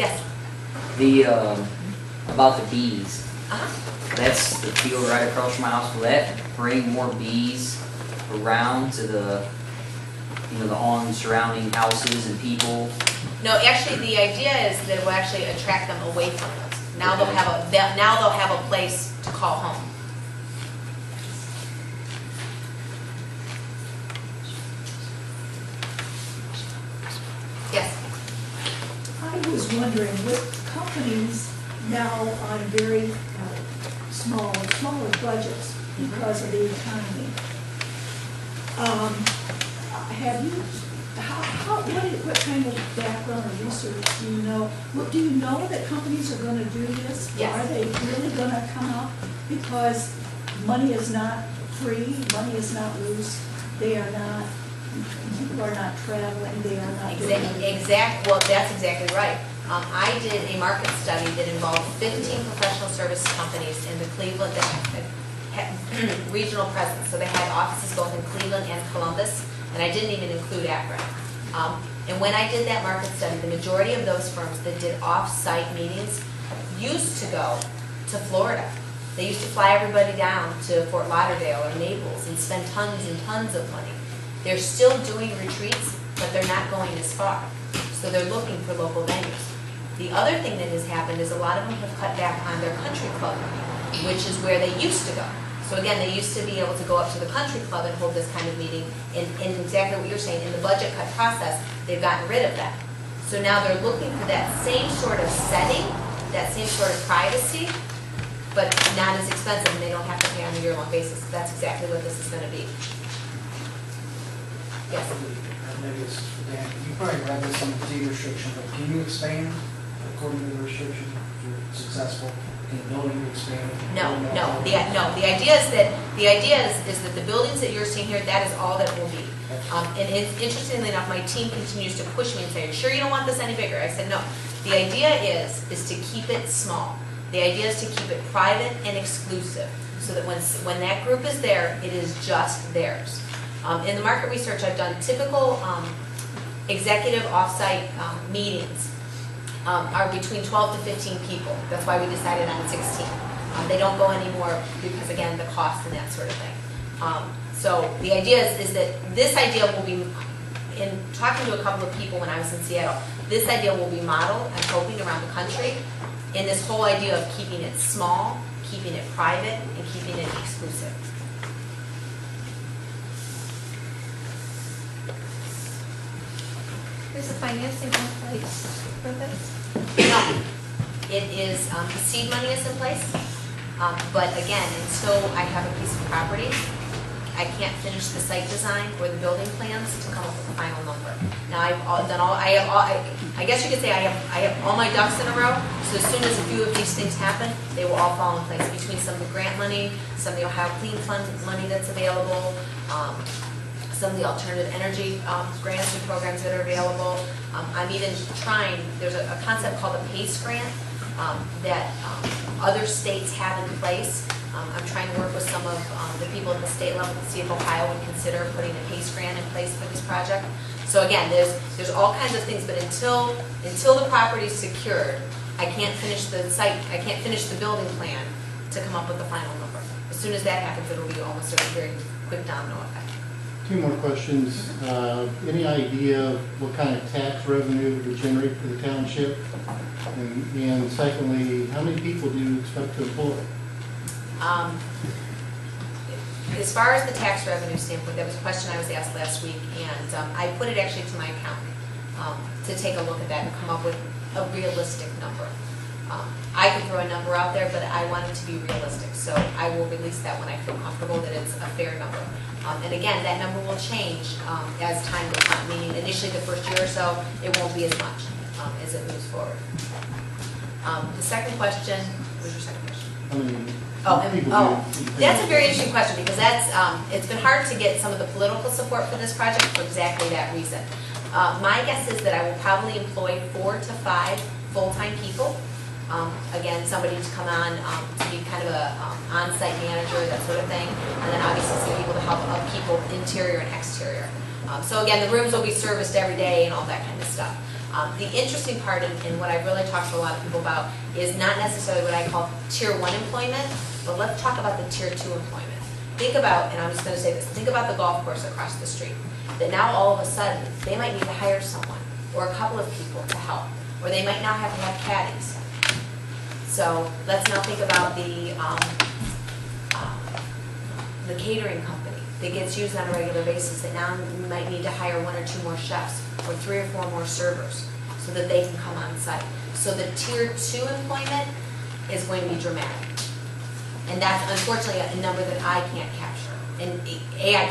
Yes. The, about the bees. Uh-huh. That's the field right across from my house. Will that bring more bees around to the, you know, the on surrounding houses and people? No, actually, the idea is that it will actually attract them away from those. Now Okay. now they'll have a place to call home. Yes. I was wondering, with companies now on very smaller budgets because of the economy, have you, what kind of background or research do you know? Do you know that companies are going to do this? Yes. Are they really going to come up? Because money is not free, money is not loose, they are not, people are not traveling, they are not doing anything. Well, that's exactly right. I did a market study that involved 15 professional service companies in the Cleveland that had regional presence. So they had offices both in Cleveland and Columbus, and I didn't even include Akron. And when I did that market study, the majority of those firms that did off-site meetings used to go to Florida. They used to fly everybody down to Fort Lauderdale or Naples and spend tons and tons of money. They're still doing retreats, but they're not going as far. So they're looking for local venues. The other thing that has happened is a lot of them have cut back on their country club, which is where they used to go. So again, they used to be able to go up to the country club and hold this kind of meeting. And exactly what you're saying, in the budget cut process, they've gotten rid of that. So now they're looking for that same sort of setting, that same sort of privacy, but not as expensive, and they don't have to pay on a year-long basis. That's exactly what this is going to be. Yes. Maybe this is for Dan. You probably read this on the fee restriction, but can you expand according to the restriction if you're successful in the building you expand? No. The idea is that the buildings that you're seeing here, that is all that will be. And interestingly enough, my team continues to push me and say, "Are you sure you don't want this any bigger?" I said, "No. The idea is to keep it small. The idea is to keep it private and exclusive, so that when that group is there, it is just theirs." In the market research I've done, typical executive offsite meetings are between 12 to 15 people. That's why we decided on 16. They don't go anymore because, again, the cost and that sort of thing. So the idea is that this idea will be, in talking to a couple of people when I was in Seattle, this idea will be modeled, I'm hoping, around the country, in this whole idea of keeping it small, keeping it private, and keeping it exclusive. Is the financing in place for this? No. It is, the seed money is in place, but again, until I have a piece of property, I can't finish the site design or the building plans to come up with a final number. Now, I guess you could say I have all my ducks in a row, so as soon as a few of these things happen, they will all fall in place between some of the grant money, some of the Ohio Clean Fund money that's available, some of the alternative energy grants and programs that are available. I'm even trying, there's a concept called a PACE grant that other states have in place. I'm trying to work with some of the people at the state level to see if Ohio would consider putting a PACE grant in place for this project. So again, there's all kinds of things, but until the property is secured, I can't finish the site, I can't finish the building plan to come up with the final number. As soon as that happens, it'll be almost a very quick domino effect. Two more questions. Any idea what kind of tax revenue it would generate for the township? And secondly, how many people do you expect to employ? As far as the tax revenue standpoint, that was a question I was asked last week, and I put it actually to my accountant to take a look at that and come up with a realistic number. I could throw a number out there, but I want it to be realistic, so I will release that when I feel comfortable that it's a fair number. And again, that number will change as time goes on, meaning initially the first year or so, it won't be as much as it moves forward. The second question, what was your second question? That's a very interesting question, because it's been hard to get some of the political support for this project for exactly that reason. My guess is that I will probably employ 4 to 5 full-time people. Again, somebody to come on to be kind of a on-site manager, that sort of thing, and then obviously some people to help people interior and exterior. So again, the rooms will be serviced every day and all that kind of stuff. The interesting part, and what I really talk to a lot of people about, is not necessarily what I call tier 1 employment, but let's talk about the tier 2 employment. Think about, and I'm just gonna say this, think about the golf course across the street. That now all of a sudden, they might need to hire someone, or a couple of people to help, or they might now have to have caddies. So let's now think about the catering company that gets used on a regular basis, that now we might need to hire 1 or 2 more chefs, or 3 or 4 more servers, so that they can come on site. So the tier 2 employment is going to be dramatic. And that's unfortunately a number that I can't capture. And I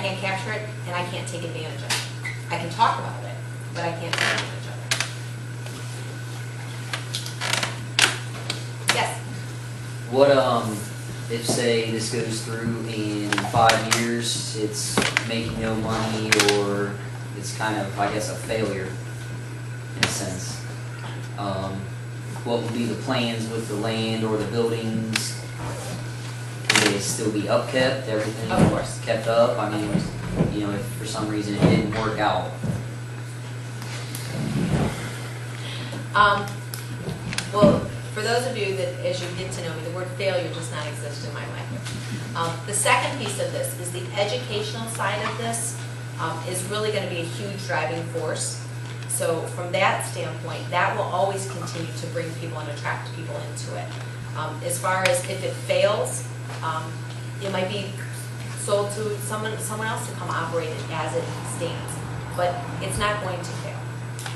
can't capture it, and I can't take advantage of it. I can talk about it, but I can't take advantage of it. Yes? What, if say this goes through in 5 years, it's making no money, or it's kind of, I guess, a failure in a sense? What would be the plans with the land or the buildings? Would they still be upkept, everything Of course. kept up? I mean, you know, if for some reason it didn't work out. Well, for those of you that, as you get to know me, the word failure does not exist in my language. The second piece of this is the educational side of this is really going to be a huge driving force. So from that standpoint, that will always continue to bring people and attract people into it. As far as if it fails, it might be sold to someone else to come operate it as it stands. But it's not going to fail.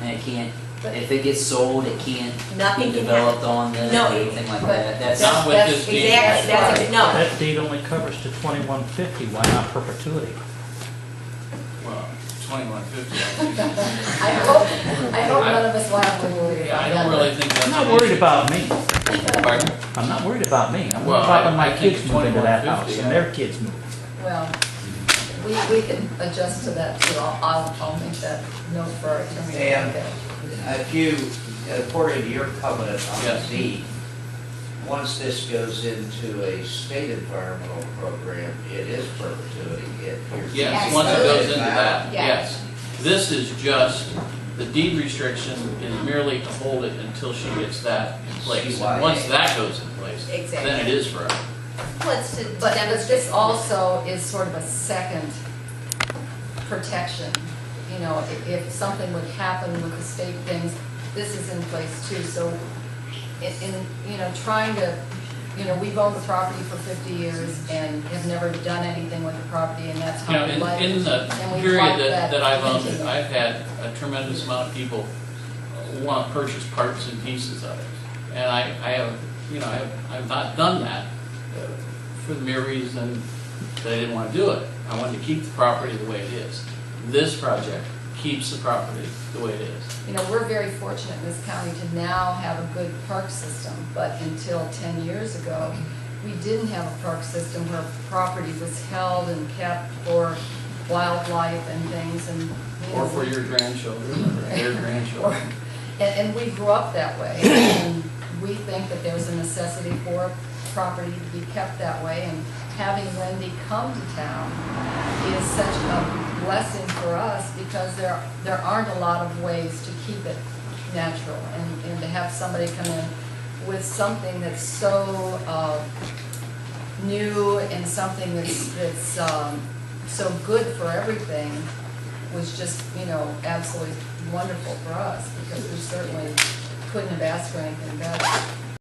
And it can't, if it gets sold, it can't Nothing be can developed happen. on them No, or anything like but that. That's Not with this deed. Exactly, that's, no. That deed only covers to 2150, why not perpetuity? Well, 2150. I hope none of us will have to worry Yeah, about I that. don't really think that's. I'm not an worried issue. about me. Pardon? I'm not worried about me. I'm Well, worried about when I my think kids move into that 2150, house and their kids move. Well, we can adjust to that too. I'll make that note for our attorney. And if you, according to your covenant on the Yes. deed, once this goes into a state environmental program, it is perpetuity. Yes, once it goes into that, Yeah. yes. This is just, the deed restriction is merely to hold it until she gets that in place. And once that goes in place, Exactly. then it is forever. Well, it's to But demonstrate. this also is sort of a second protection. You know, if something would happen with the state things, this is in place too. So in you know, trying to, you know, we've owned the property for 50 years and have never done anything with the property, and that's You know, how we like it. in the And we'd period like that I've owned it, continue. I've had a tremendous amount of people want to purchase parts and pieces of it. And I have, you know, I've not done that for the mere reason that I didn't want to do it. I wanted to keep the property the way it is. This project keeps the property the way it is. You know, we're very fortunate in this county to now have a good park system, but until 10 years ago, we didn't have a park system where property was held and kept for wildlife and things, and, you know, Or for your grandchildren, or their grandchildren. and we grew up that way, and we think that there's a necessity for property to be kept that way, and having Wendy come to town is such a blessing for us, because there aren't a lot of ways to keep it natural, and to have somebody come in with something that's so new and something that's so good for everything was just, you know, absolutely wonderful for us, because we certainly couldn't have asked for anything better.